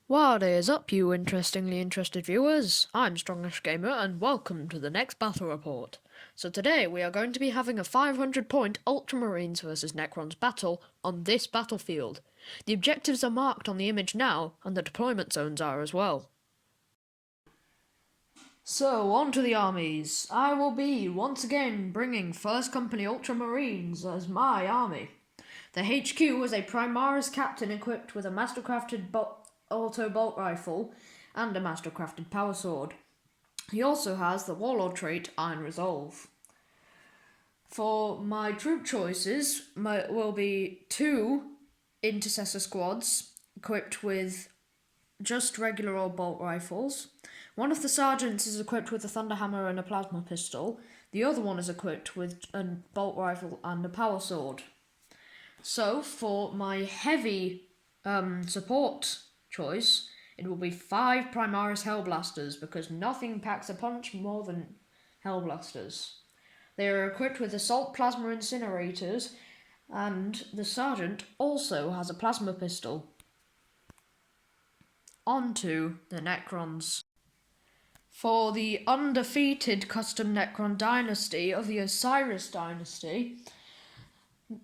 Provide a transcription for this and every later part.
What is up, you interestingly interested viewers? I'm Strongish Gamer, and welcome to the next battle report. So today we are going to be having a 500-point Ultramarines vs Necrons battle on this battlefield. The objectives are marked on the image now, and the deployment zones are as well. So, on to the armies. I will be, once again, bringing 1st Company Ultramarines as my army. The HQ is a Primaris captain equipped with a mastercrafted auto bolt rifle and a mastercrafted power sword. He also has the warlord trait Iron Resolve. For my troop choices, will be 2 intercessor squads equipped with just regular old bolt rifles. One of the sergeants is equipped with a thunderhammer and a plasma pistol. The other one is equipped with a bolt rifle and a power sword. So for my heavy support choice, it will be 5 Primaris Hellblasters, because nothing packs a punch more than Hellblasters. They are equipped with assault plasma incinerators, and the sergeant also has a plasma pistol. On to the Necrons. For the undefeated custom Necron dynasty of the Osiris dynasty,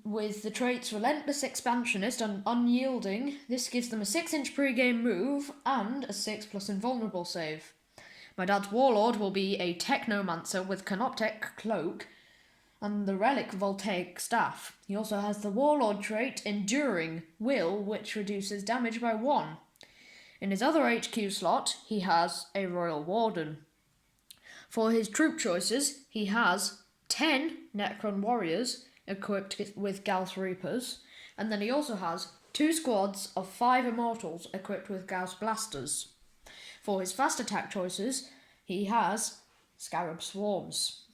with the traits Relentless Expansionist and Unyielding, this gives them a 6-inch pre-game move and a 6+ invulnerable save. My dad's Warlord will be a Technomancer with Canoptech Cloak and the Relic Voltaic Staff. He also has the Warlord trait Enduring Will, which reduces damage by 1. In his other HQ slot, he has a Royal Warden. For his troop choices, he has 10 Necron Warriors equipped with Gauss Reapers, and then he also has 2 squads of 5 Immortals equipped with Gauss Blasters. For his fast attack choices, he has Scarab Swarms.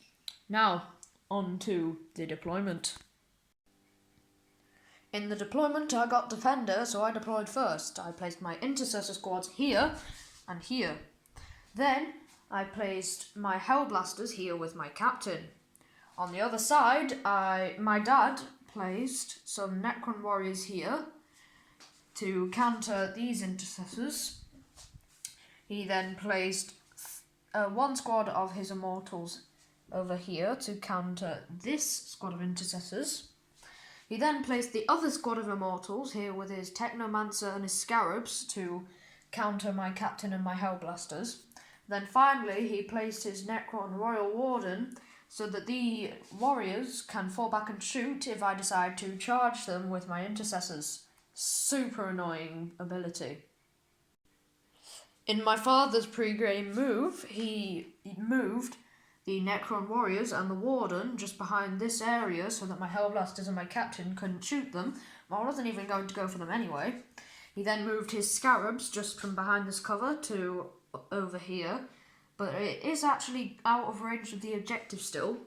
Now, on to the deployment. In the deployment, I got Defender, so I deployed first. I placed my Intercessor squads here and here. Then, I placed my Hellblasters here with my Captain. On the other side, my dad placed some Necron Warriors here to counter these Intercessors. He then placed 1 squad of his Immortals over here to counter this squad of Intercessors. He then placed the other squad of Immortals here with his Technomancer and his Scarabs to counter my Captain and my Hellblasters. Then finally, he placed his Necron Royal Warden so that the warriors can fall back and shoot if I decide to charge them with my Intercessors. Super annoying ability. In my father's pre-game move, he moved the Necron Warriors and the Warden just behind this area so that my Hellblasters and my Captain couldn't shoot them. Well, I wasn't even going to go for them anyway. He then moved his Scarabs just from behind this cover to over here, but it is actually out of range of the objective still.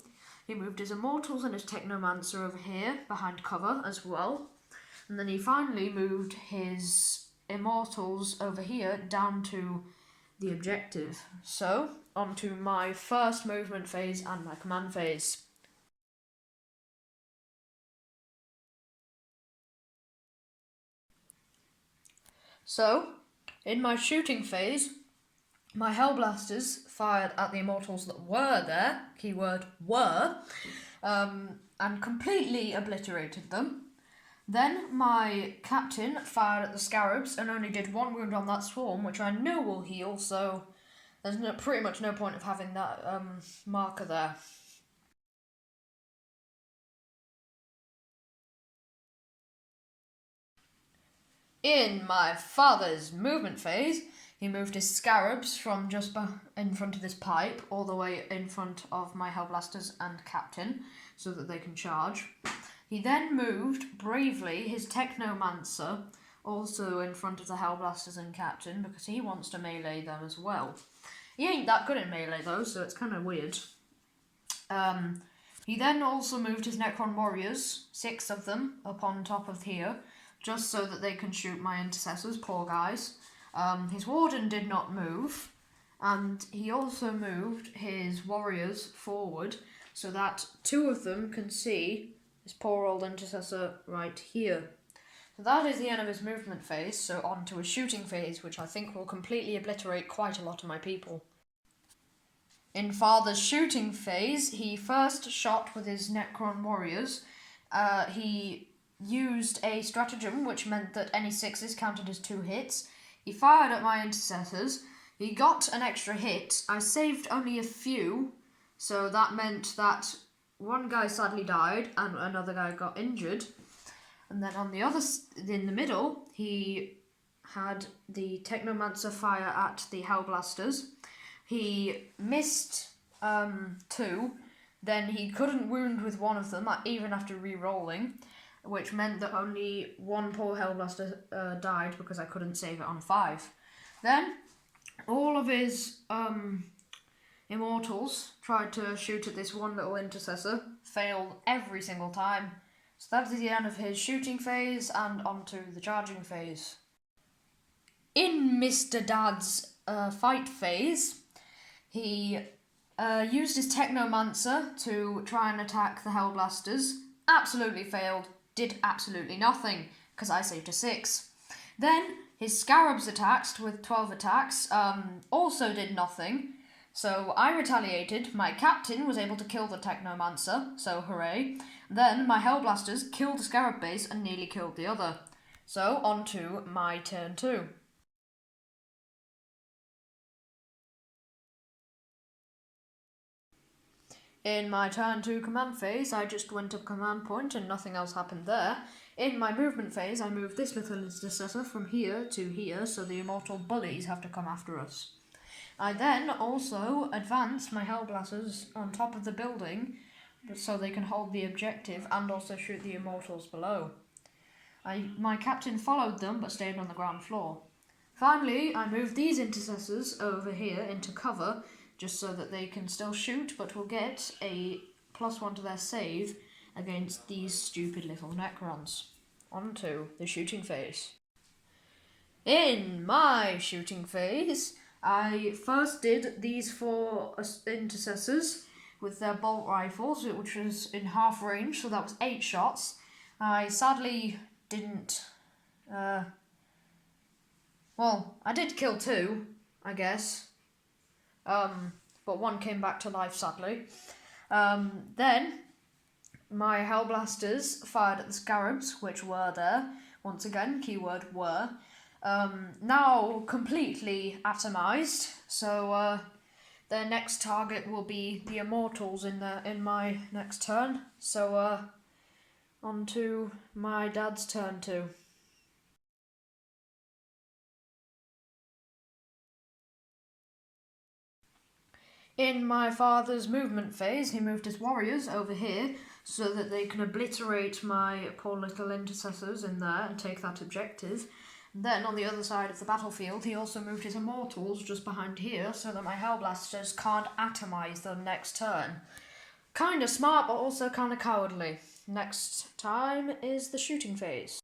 He moved his Immortals and his Technomancer over here behind cover as well. And then he finally moved his Immortals over here down to the objective. So, on to my first movement phase and my command phase. So, in my shooting phase, my Hellblasters fired at the Immortals that were there, keyword were, and completely obliterated them. Then my Captain fired at the Scarabs and only did 1 wound on that swarm, which I know will heal, so there's pretty much no point of having that marker there. In my father's movement phase, he moved his Scarabs from just in front of this pipe all the way in front of my Hellblasters and Captain so that they can charge. He then moved, bravely, his Technomancer also in front of the Hellblasters and Captain because he wants to melee them as well. He ain't that good at melee though, so it's kind of weird. He then also moved his Necron Warriors, 6 of them, up on top of here, just so that they can shoot my Intercessors, poor guys. His Warden did not move, and he also moved his Warriors forward so that 2 of them can see this poor old Intercessor right here. That is the end of his movement phase, so on to his shooting phase, which I think will completely obliterate quite a lot of my people. In Father's shooting phase, he first shot with his Necron warriors. He used a stratagem which meant that any 6s counted as 2 hits. He fired at my intercessors. He got an extra hit. I saved only a few, so that meant that one guy sadly died and another guy got injured. And then in the middle, he had the Technomancer fire at the Hellblasters. He missed 2, then he couldn't wound with one of them, even after re-rolling, which meant that only one poor Hellblaster died because I couldn't save it on 5. Then, all of his Immortals tried to shoot at this one little intercessor, failed every single time. So that's the end of his shooting phase, and onto the charging phase. In Mr. Dad's fight phase, he used his Technomancer to try and attack the Hellblasters. Absolutely failed, did absolutely nothing, because I saved a 6. Then his Scarabs attacked with 12 attacks, also did nothing. So I retaliated, my captain was able to kill the Technomancer, so hooray. Then my Hellblasters killed the Scarab base and nearly killed the other. So on to my turn 2. In my turn 2 command phase, I just went up command point and nothing else happened there. In my movement phase, I moved this little intercessor from here to here, so the immortal bullies have to come after us. I then also advanced my Hellblasters on top of the building, so they can hold the objective and also shoot the immortals below. My captain followed them, but stayed on the ground floor. Finally, I moved these intercessors over here into cover, just so that they can still shoot, but will get a +1 to their save against these stupid little Necrons. On to the shooting phase. In my shooting phase, I first did these 4 intercessors with their bolt rifles, which was in half range, so that was 8 shots. I sadly didn't... well, I did kill 2, I guess. But one came back to life, sadly. Then, my Hellblasters fired at the Scarabs, which were there. Once again, keyword were. Now completely atomized, so their next target will be the Immortals in my next turn. So, on to my dad's turn 2. In my father's movement phase, he moved his warriors over here so that they can obliterate my poor little intercessors in there and take that objective. Then, on the other side of the battlefield, he also moved his immortals just behind here so that my Hellblasters can't atomize them next turn. Kinda smart, but also kinda cowardly. Next time is the shooting phase.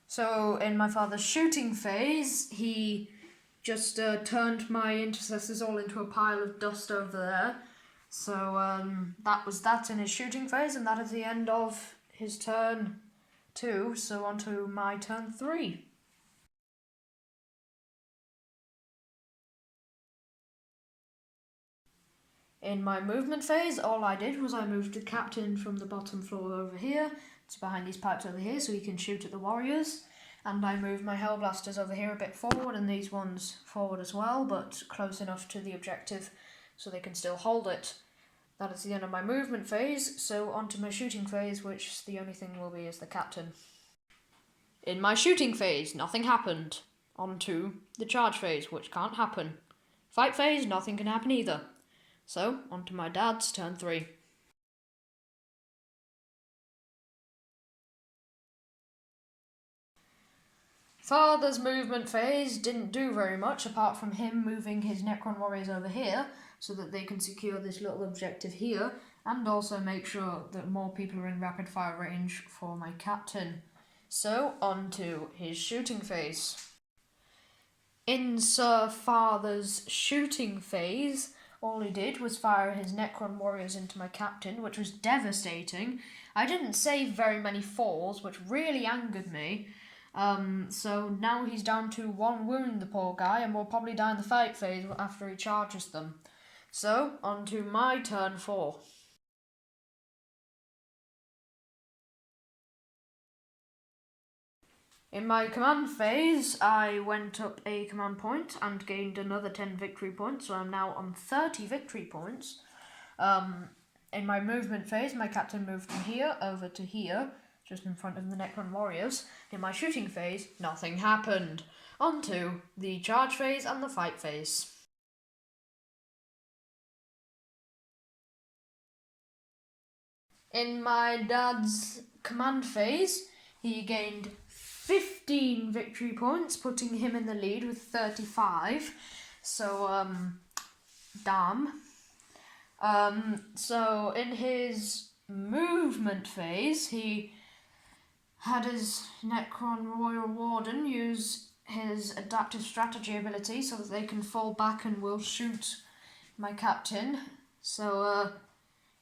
So, in my father's shooting phase, he just turned my intercessors all into a pile of dust over there. So that was that in his shooting phase, and that is the end of his turn 2. So on to my turn 3. In my movement phase, all I did was I moved the captain from the bottom floor over here to behind these pipes over here so he can shoot at the warriors. And I moved my Hellblasters over here a bit forward, and these ones forward as well, but close enough to the objective so they can still hold it. That is the end of my movement phase, so on to my shooting phase, which the only thing will be is the captain. In my shooting phase, nothing happened. On to the charge phase, which can't happen. Fight phase, nothing can happen either. So, on to my dad's turn 3. Father's movement phase didn't do very much apart from him moving his Necron warriors over here so that they can secure this little objective here and also make sure that more people are in rapid fire range for my captain. So on to his shooting phase. In Sir Father's shooting phase, all he did was fire his Necron warriors into my captain, which was devastating. I didn't save very many falls, which really angered me. So now he's down to 1 wound, the poor guy, and will probably die in the fight phase after he charges them. So, on to my turn 4. In my command phase, I went up a command point and gained another 10 victory points, so I'm now on 30 victory points. In my movement phase, my captain moved from here over to here, just in front of the Necron warriors. In my shooting phase, nothing happened. On to the charge phase and the fight phase. In my dad's command phase, he gained 15 victory points, putting him in the lead with 35. So, damn. So in his movement phase, he had his Necron Royal Warden use his adaptive strategy ability so that they can fall back and will shoot my captain. So,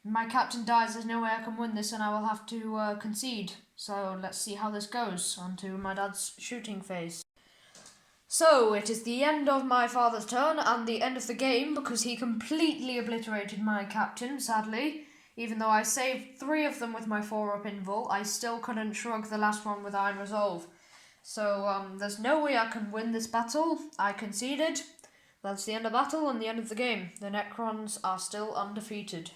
my captain dies, there's no way I can win this, and I will have to concede. So let's see how this goes. On to my dad's shooting phase. So it is the end of my father's turn and the end of the game because he completely obliterated my captain, sadly. Even though I saved 3 of them with my 4-up invul, I still couldn't shrug the last one with Iron Resolve. So there's no way I can win this battle. I conceded. That's the end of battle and the end of the game. The Necrons are still undefeated.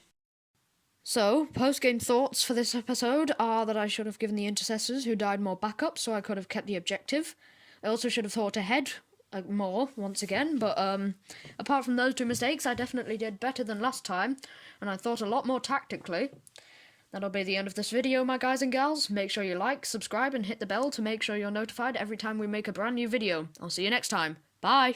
So, post-game thoughts for this episode are that I should have given the intercessors who died more backup so I could have kept the objective. I also should have thought ahead more, once again, but apart from those 2 mistakes, I definitely did better than last time, and I thought a lot more tactically. That'll be the end of this video, my guys and gals. Make sure you like, subscribe, and hit the bell to make sure you're notified every time we make a brand new video. I'll see you next time. Bye!